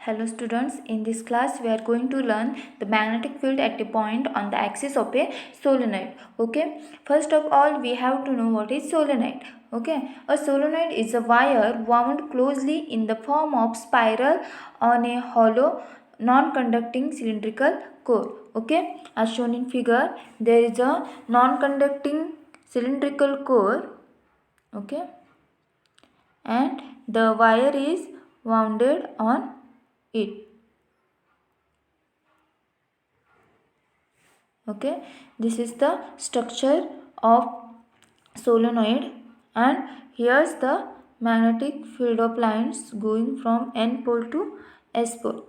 Hello students, in this class we are going to learn the magnetic field at a point on the axis of a solenoid. Okay, first of all we have to know what is solenoid. Okay, a solenoid is a wire wound closely in the form of spiral on a hollow non-conducting cylindrical core. Okay, as shown in figure, there is a non-conducting cylindrical core. Okay, and the wire is wounded on it. Okay, this is the structure of solenoid, and here's the magnetic field of lines going from N pole to S pole.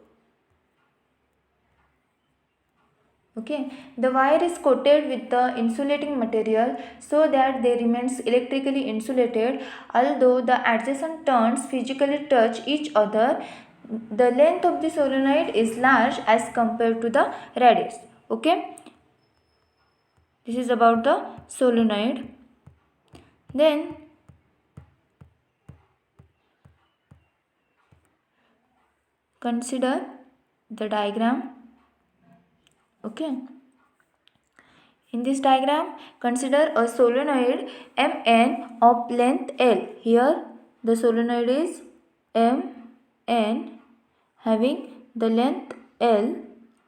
Okay, the wire is coated with the insulating material so that they remains electrically insulated. Although the adjacent turns physically touch each other, the length of the solenoid is large as compared to the radius. Okay, this is about the solenoid. Then consider the diagram. Okay, in this diagram consider a solenoid Mn of length L. Here the solenoid is Mn having the length L.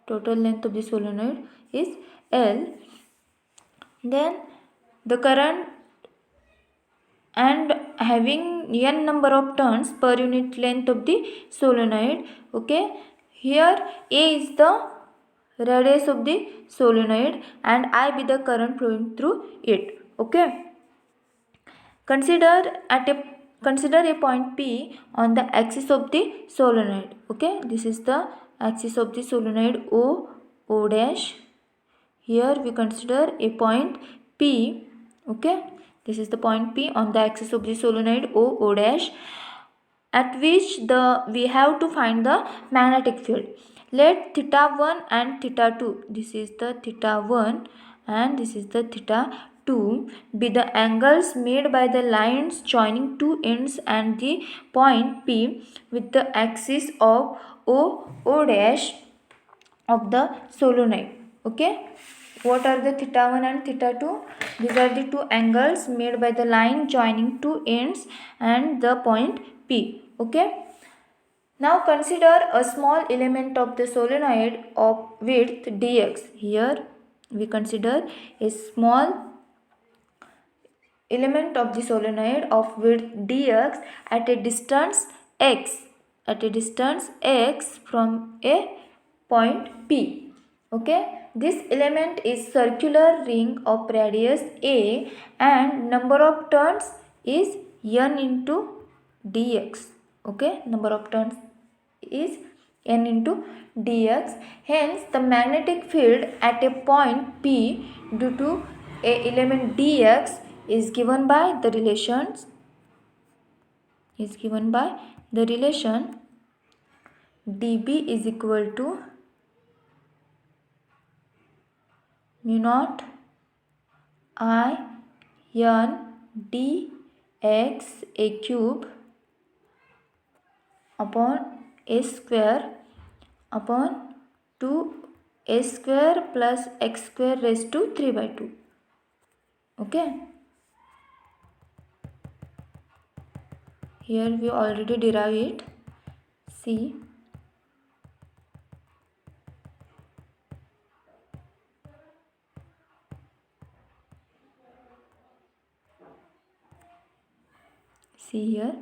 Total length of the solenoid is L. Then the current and having n number of turns per unit length of the solenoid. Okay, here A is the radius of the solenoid and I be the current flowing through it. Okay, consider a point P on the axis of the solenoid. Okay, this is the axis of the solenoid O dash. Here we consider a point P. Okay, this is the point P on the axis of the solenoid O dash, at which we have to find the magnetic field. Let theta 1 and theta 2, this is the theta 1 and this is the theta 2, be the angles made by the lines joining two ends and the point P with the axis of O dash of the solenoid. Okay, what are the theta 1 and theta 2? These are the two angles made by the line joining two ends and the point P. Okay, now consider a small element of the solenoid of width dx. Here we consider a small element of the solenoid of width dx at a distance x, from a point P. Okay, this element is circular ring of radius a and number of turns is n into dx. Okay, number of turns is n into dx. Hence the magnetic field at a point P due to a element dx is given by the relation dB is equal to mu naught I n dx a cube upon a square upon 2a square plus x square raised to 3 by 2. Okay, here we already derive it. See, here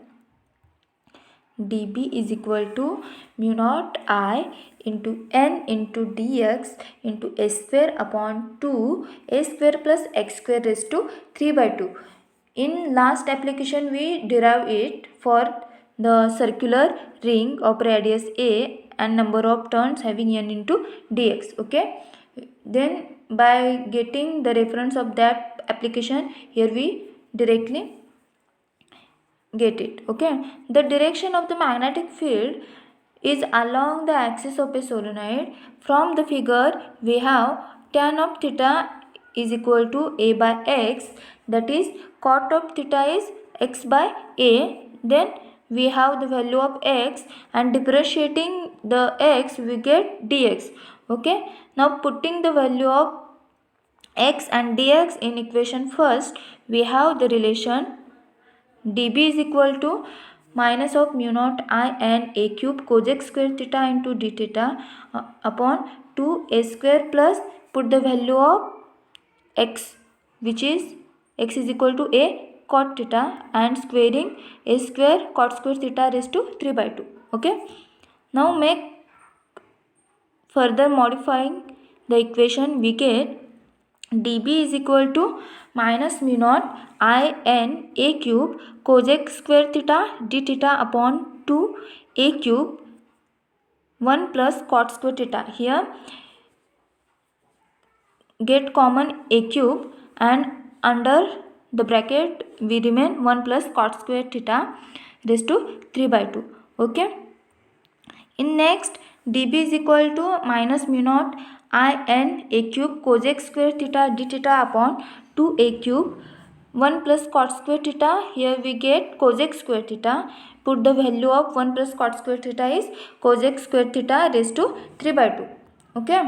dB is equal to mu naught I into n into dx into a square upon 2 a square plus x square raised to 3 by 2. In last application we derive it for the circular ring of radius a and number of turns having n into dx. Okay, then by getting the reference of that application, here we directly get it. Okay, the direction of the magnetic field is along the axis of a solenoid. From the figure we have tan of theta is equal to a by x, that is cot of theta is x by a. Then we have the value of x, and differentiating the x we get dx. Okay, now putting the value of x and dx in equation first, we have the relation dB is equal to minus of mu naught I n a cube cosec square theta into d theta upon 2a square plus put the value of x, which is x is equal to a cot theta, and squaring a square cot square theta raised to 3 by 2. Okay, now make further modifying the equation, we get dB is equal to minus mu naught I n a cube cosec square theta d theta upon 2 a cube 1 plus cot square theta. Here get common a cube, and under the bracket we remain 1 plus cot square theta raised to 3 by 2. Okay, in next dB is equal to minus mu naught I n a cube cosec square theta d theta upon 2 a cube 1 plus cot square theta. Here we get cosec square theta. Put the value of 1 plus cot square theta is cosec square theta raised to 3 by 2. Okay,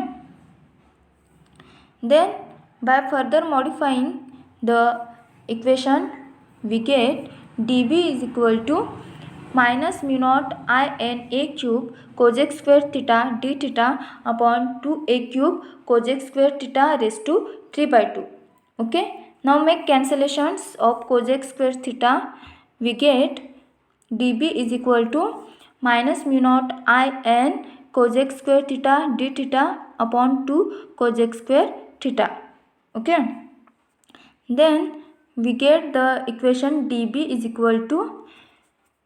then by further modifying the equation, we get dB is equal to minus mu naught I n a cube cosec square theta d theta upon 2 a cube cosec square theta raised to 3 by 2. Okay, now make cancellations of cosec square theta. We get dB is equal to minus mu naught I n cosec square theta d theta upon 2 cosec square theta. Okay, then we get the equation dB is equal to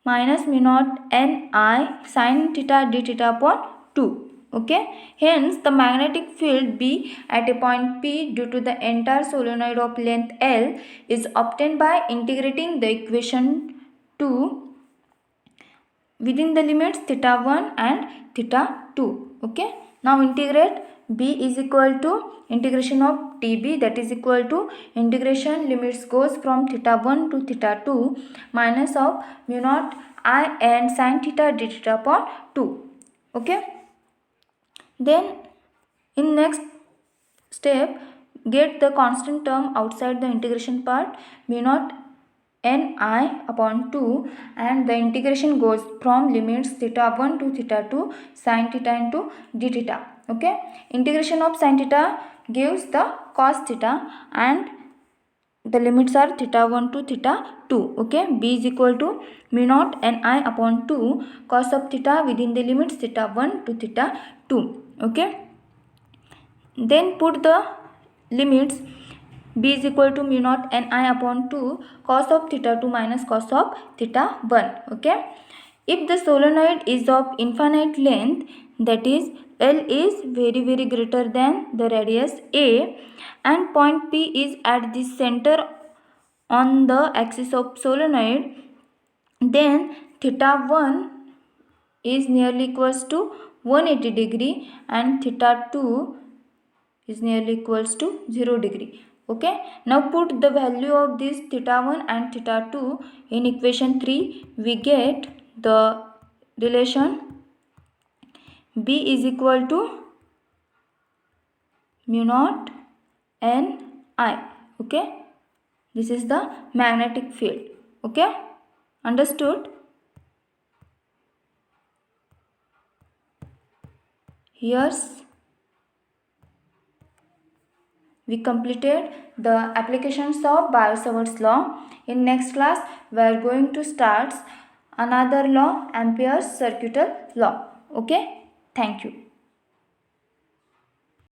minus mu naught ni sin theta d theta upon 2. Okay, hence the magnetic field B at a point P due to the entire solenoid of length L is obtained by integrating the equation 2 within the limits theta 1 and theta 2. Okay, now integrate. B is equal to integration of dB, that is equal to integration limits goes from theta 1 to theta 2 minus of mu naught I n sin theta d theta upon 2. Okay, then in next step get the constant term outside the integration part, mu naught ni upon 2, and the integration goes from limits theta 1 to theta 2 sin theta into d theta. Okay, integration of sin theta gives the cos theta, and the limits are theta 1 to theta 2. Okay, B is equal to mu naught ni upon 2 cos of theta within the limits theta 1 to theta 2. Okay, then put the limits. B is equal to mu naught ni upon 2 cos of theta 2 minus cos of theta 1. Okay, if the solenoid is of infinite length, that is L is very greater than the radius A, and point P is at the center on the axis of solenoid, then theta 1 is nearly equals to 180 degree and theta 2 is nearly equals to 0 degree. Okay, now put the value of this theta 1 and theta 2 in equation 3. We get the relation B is equal to mu naught ni. Okay, this is the magnetic field. Okay, understood? Here's we completed the applications of Biot-Savart's law. In next class we are going to start another law, Ampere's circuital law. Okay, thank you.